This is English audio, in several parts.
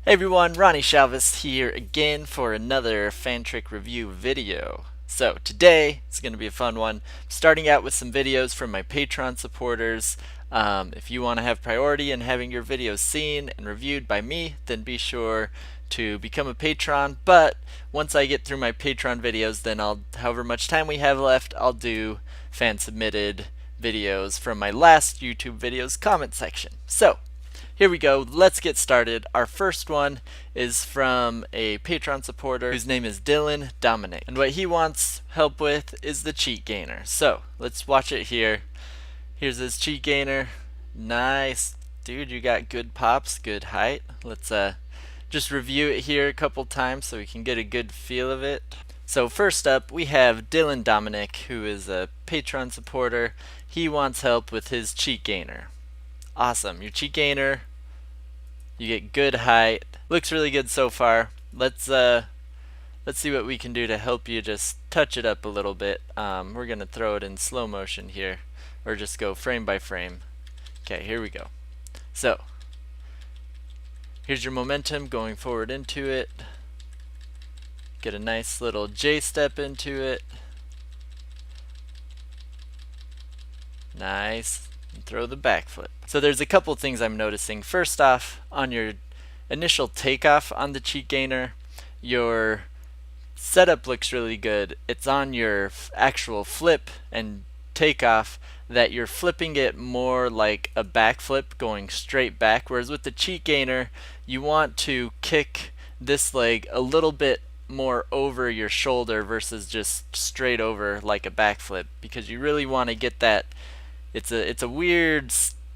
Hey everyone, Ronnie Chalvis here again for another fan trick review video. So today it's going to be a fun one. Starting out with some videos from my Patreon supporters. If you want to have priority in having your videos seen and reviewed by me, then be sure to become a patron. But once I get through my Patreon videos, then however much time we have left, I'll do fan submitted videos from my last YouTube videos comment section. So here we go, let's get started. Our first one is from a Patreon supporter whose name is Dominique. And what he wants help with is the cheat gainer. So let's watch it here. Here's his cheat gainer. Nice. Dude, you got good pops, good height. Let's just review it here a couple times so we can get a good feel of it. So first up, we have Dominique, who is a Patreon supporter. He wants help with his cheat gainer. Awesome. Your cheat gainer, you get good height. Looks really good so far. Let's see what we can do to help you just touch it up a little bit. We're gonna throw it in slow motion here, or just go frame by frame. Okay, here we go. So here's your momentum going forward into it. Get a nice little J step into it. Nice. And throw the backflip. So there's a couple things I'm noticing. First off, on your initial takeoff on the cheat gainer, your setup looks really good. It's on your actual flip and takeoff that you're flipping it more like a backflip going straight back, whereas with the cheat gainer you want to kick this leg a little bit more over your shoulder versus just straight over like a backflip, because you really want to get that. It's a weird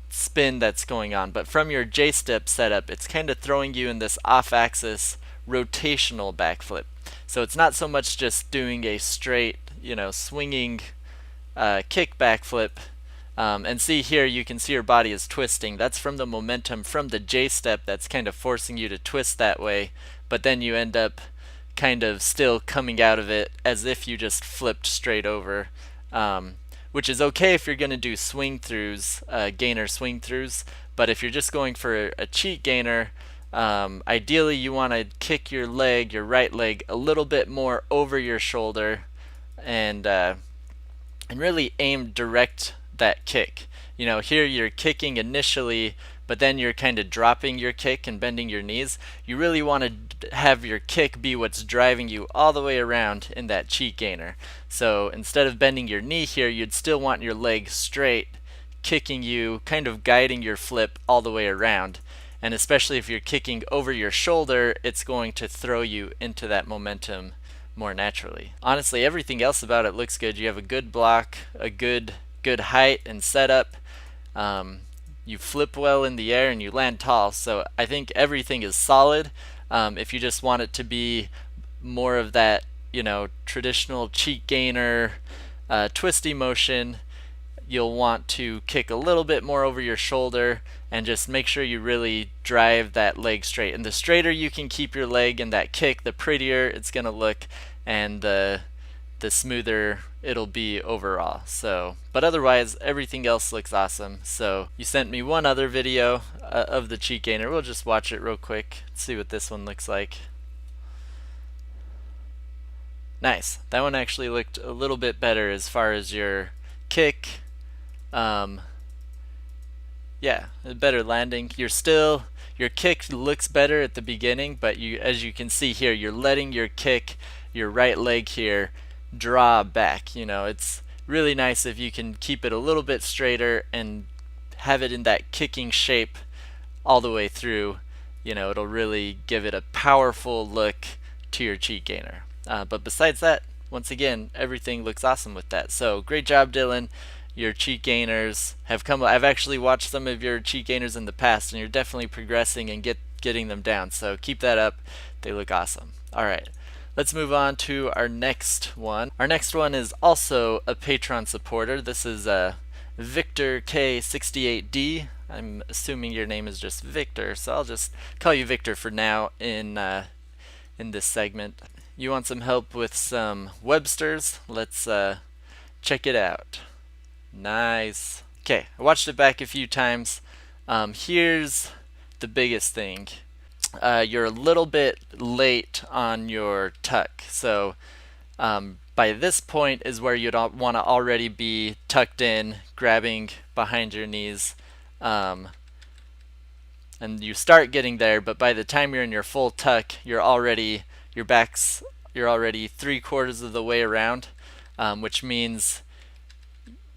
spin that's going on, but from your J-step setup, it's kind of throwing you in this off-axis rotational backflip. So it's not so much just doing a straight, swinging kick backflip. And see here, you can see your body is twisting. That's from the momentum from the J-step that's kind of forcing you to twist that way, but then you end up kind of still coming out of it as if you just flipped straight over. Which is okay if you're going to do swing throughs, gainer swing throughs, but if you're just going for a cheat gainer, ideally you want to kick your leg, your right leg, a little bit more over your shoulder, and really aim direct that kick. Here you're kicking initially, but then you're kind of dropping your kick and bending your knees. You really want to have your kick be what's driving you all the way around in that cheat gainer. So instead of bending your knee here, you'd still want your leg straight, kicking you, kind of guiding your flip all the way around. And especially if you're kicking over your shoulder, it's going to throw you into that momentum more naturally. Honestly, everything else about it looks good. You have a good block, a good height and setup. You flip well in the air and you land tall, so I think everything is solid. If you just want it to be more of that, traditional cheat gainer, twisty motion, you'll want to kick a little bit more over your shoulder and just make sure you really drive that leg straight. And the straighter you can keep your leg in that kick, the prettier it's going to look, and the smoother it'll be overall. So, but otherwise everything else looks awesome. So you sent me one other video of the cheat gainer. We'll just watch it real quick, see what this one looks like. Nice. That one actually looked a little bit better as far as your kick. Yeah, better landing. Your kick looks better at the beginning, but as you can see here, you're letting your kick, your right leg here, draw back. It's really nice if you can keep it a little bit straighter and have it in that kicking shape all the way through. It'll really give it a powerful look to your cheat gainer. But besides that, once again, everything looks awesome with that. So great job, Dylan. Your cheat gainers have come. I've actually watched some of your cheat gainers in the past, and you're definitely progressing and getting them down. So keep that up. They look awesome. All right. Let's move on to our next one. Our next one is also a Patreon supporter. This is Viktor K68D. I'm assuming your name is just Viktor, so I'll just call you Viktor for now in this segment. You want some help with some websters? Let's check it out. Nice. Okay, I watched it back a few times. Here's the biggest thing. you're a little bit late on your tuck. So by this point is where you'd want to already be tucked in, grabbing behind your knees. And you start getting there, but by the time you're in your full tuck, you're already, you're already 3/4 of the way around, which means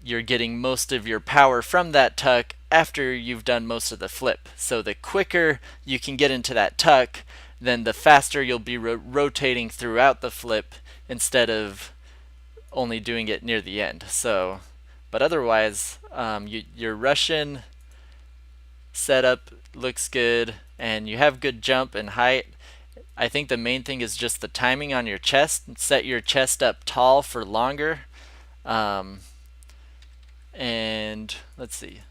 you're getting most of your power from that tuck after you've done most of the flip. So the quicker you can get into that tuck, then the faster you'll be rotating throughout the flip instead of only doing it near the end. So, but otherwise, your Russian setup looks good, and you have good jump and height. I think the main thing is just the timing on your chest. Set your chest up tall for longer. And let's see.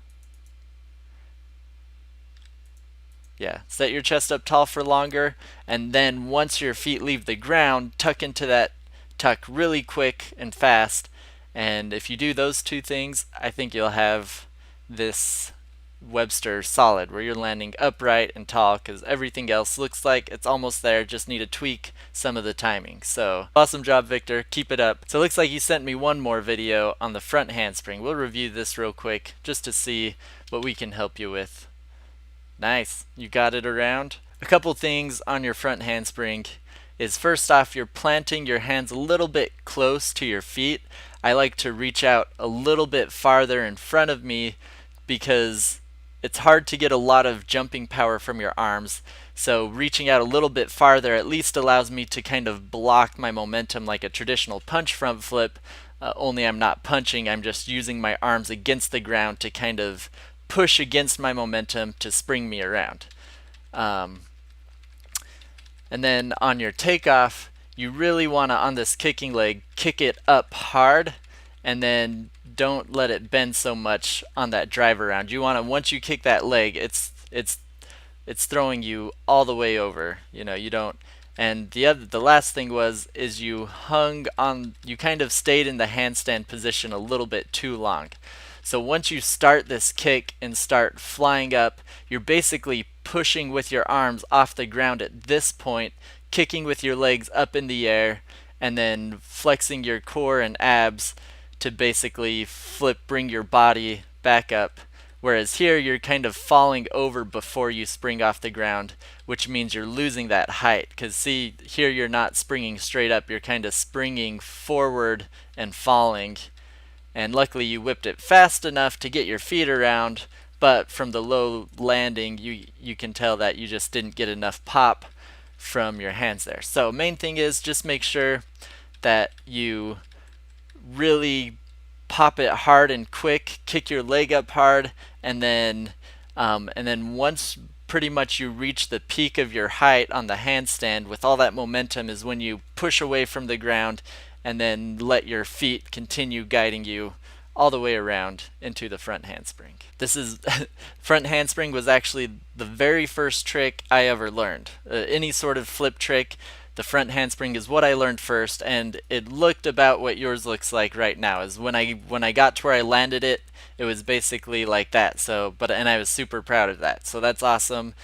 Yeah, set your chest up tall for longer, and then once your feet leave the ground, tuck into that tuck really quick and fast. And if you do those two things, I think you'll have this Webster solid, where you're landing upright and tall, because everything else looks like it's almost there, just need to tweak some of the timing. So awesome job, Victor, keep it up. So it looks like you sent me one more video on the front handspring. We'll review this real quick just to see what we can help you with. Nice, you got it around. A couple things on your front handspring is, first off, you're planting your hands a little bit close to your feet. I like to reach out a little bit farther in front of me because it's hard to get a lot of jumping power from your arms. So reaching out a little bit farther at least allows me to kind of block my momentum like a traditional punch front flip, only I'm not punching, I'm just using my arms against the ground to kind of push against my momentum to spring me around. And then on your takeoff, you really want to, on this kicking leg, kick it up hard, and then don't let it bend so much on that drive around. You want to, once you kick that leg, it's throwing you all the way over. You know, you don't. And the last thing is you kind of stayed in the handstand position a little bit too long. So once you start this kick and start flying up, you're basically pushing with your arms off the ground at this point, kicking with your legs up in the air, and then flexing your core and abs to basically bring your body back up. Whereas here, you're kind of falling over before you spring off the ground, which means you're losing that height. Because see, here you're not springing straight up, you're kind of springing forward and falling. And luckily you whipped it fast enough to get your feet around, but from the low landing, you can tell that you just didn't get enough pop from your hands there. So main thing is just make sure that you really pop it hard and quick, kick your leg up hard, and then once pretty much you reach the peak of your height on the handstand with all that momentum is when you push away from the ground and then let your feet continue guiding you all the way around into the front handspring. This is front handspring was actually the very first trick I ever learned. Any sort of flip trick, the front handspring is what I learned first, and it looked about what yours looks like right now. Is when I got to where I landed it, it was basically like that. So, and I was super proud of that. So that's awesome.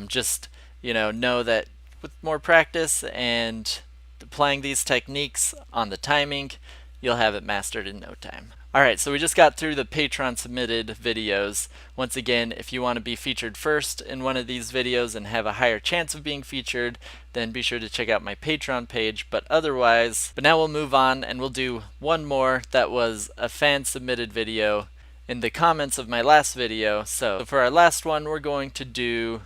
Just know that with more practice and applying these techniques on the timing, you'll have it mastered in no time. Alright, so we just got through the Patreon submitted videos. Once again, if you want to be featured first in one of these videos and have a higher chance of being featured, then be sure to check out my Patreon page. But now we'll move on and we'll do one more that was a fan submitted video in the comments of my last video. So for our last one, we're going to do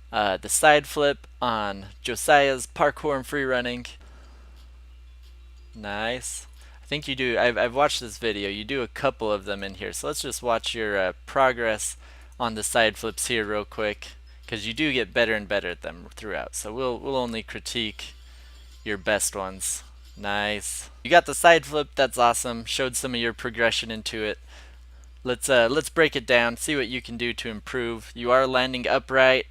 the side flip on Josiah's parkour and free running. Nice. I think you do. I've watched this video. You do a couple of them in here. So let's just watch your progress on the side flips here real quick, because you do get better and better at them throughout. So we'll only critique your best ones. Nice. You got the side flip. That's awesome. Showed some of your progression into it. Let's break it down. See what you can do to improve. You are landing upright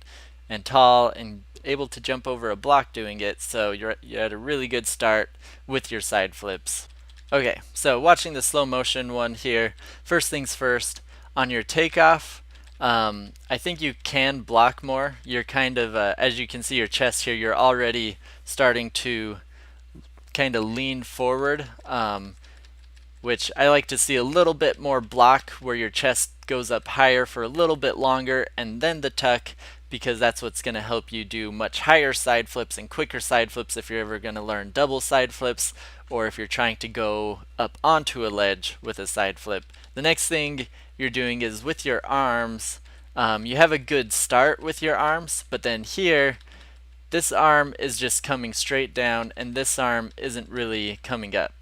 and tall and able to jump over a block doing it. So you're at a really good start with your side flips. Okay, so watching the slow motion one here, first things first, on your takeoff, I think you can block more. You're kind of, as you can see your chest here, you're already starting to kind of lean forward, which I like to see a little bit more block where your chest goes up higher for a little bit longer and then the tuck, because that's what's going to help you do much higher side flips and quicker side flips if you're ever going to learn double side flips, or if you're trying to go up onto a ledge with a side flip. The next thing you're doing is with your arms. You have a good start with your arms, but then here this arm is just coming straight down and this arm isn't really coming up.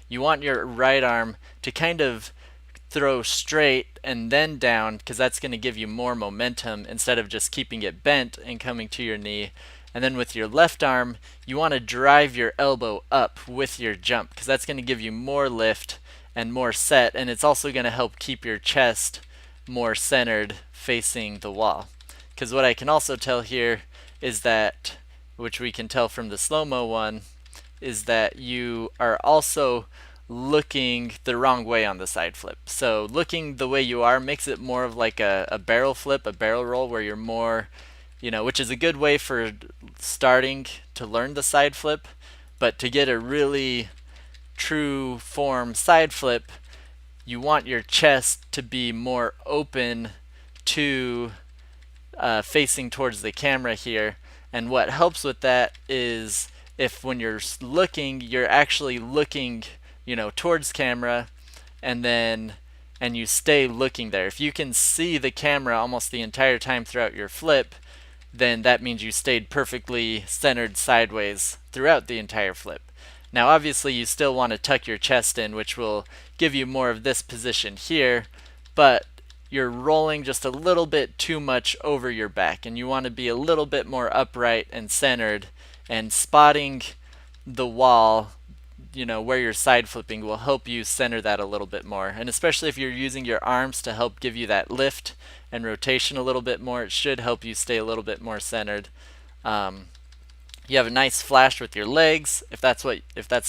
You want your right arm to kind of throw straight and then down, because that's going to give you more momentum instead of just keeping it bent and coming to your knee. And then with your left arm, you want to drive your elbow up with your jump, because that's going to give you more lift and more set, and it's also going to help keep your chest more centered facing the wall. Because what I can also tell here is that, which we can tell from the slow-mo one, is that you are also looking the wrong way on the side flip. So looking the way you are makes it more of like a barrel flip, a barrel roll, where you're more, which is a good way for starting to learn the side flip. But to get a really true form side flip, you want your chest to be more open to facing towards the camera here. And what helps with that is if when you're looking, you're actually looking, towards camera, and you stay looking there. If you can see the camera almost the entire time throughout your flip, then that means you stayed perfectly centered sideways throughout the entire flip. Now obviously you still want to tuck your chest in, which will give you more of this position here, but you're rolling just a little bit too much over your back, and you want to be a little bit more upright and centered, and spotting the wall, where you're side flipping will help you center that a little bit more. And especially if you're using your arms to help give you that lift and rotation a little bit more, it should help you stay a little bit more centered. You have a nice flash with your legs. If that's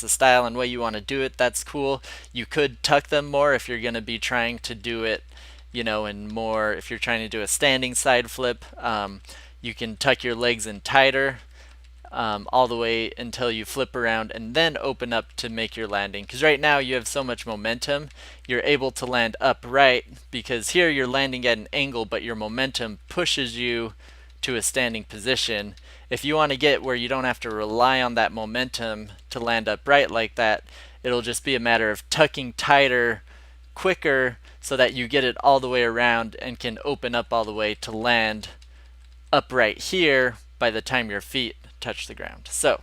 the style and way you want to do it, that's cool. You could tuck them more if you're going to be trying to do it, and more if you're trying to do a standing side flip. You can tuck your legs in tighter, all the way until you flip around and then open up to make your landing. Because right now you have so much momentum, you're able to land upright, because here you're landing at an angle, but your momentum pushes you to a standing position. If you want to get where you don't have to rely on that momentum to land upright like that, it'll just be a matter of tucking tighter quicker so that you get it all the way around and can open up all the way to land upright here by the time your feet touch the ground. So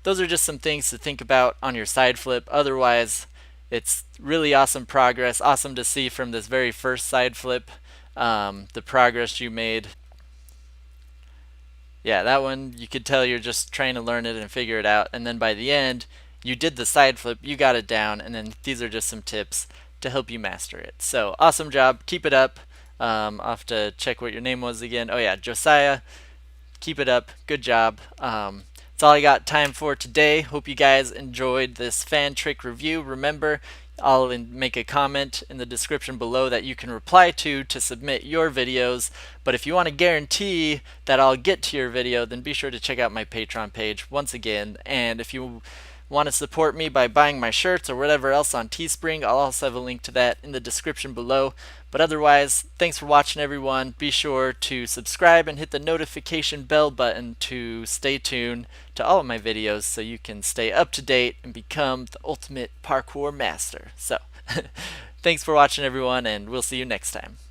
those are just some things to think about on your side flip. Otherwise, it's really awesome progress. Awesome to see from this very first side flip, the progress you made. Yeah, that one you could tell you're just trying to learn it and figure it out, and then by the end you did the side flip, you got it down, and then these are just some tips to help you master it. So awesome job, keep it up. I'll have to check what your name was again. Oh yeah, Josiah. Keep it up. Good job. That's all I got time for today. Hope you guys enjoyed this fan trick review. Remember, I'll make a comment in the description below that you can reply to submit your videos. But if you want to guarantee that I'll get to your video, then be sure to check out my Patreon page once again. And if you want to support me by buying my shirts or whatever else on Teespring, I'll also have a link to that in the description below. But otherwise, thanks for watching, everyone. Be sure to subscribe and hit the notification bell button to stay tuned to all of my videos so you can stay up to date and become the ultimate parkour master. So, thanks for watching, everyone, and we'll see you next time.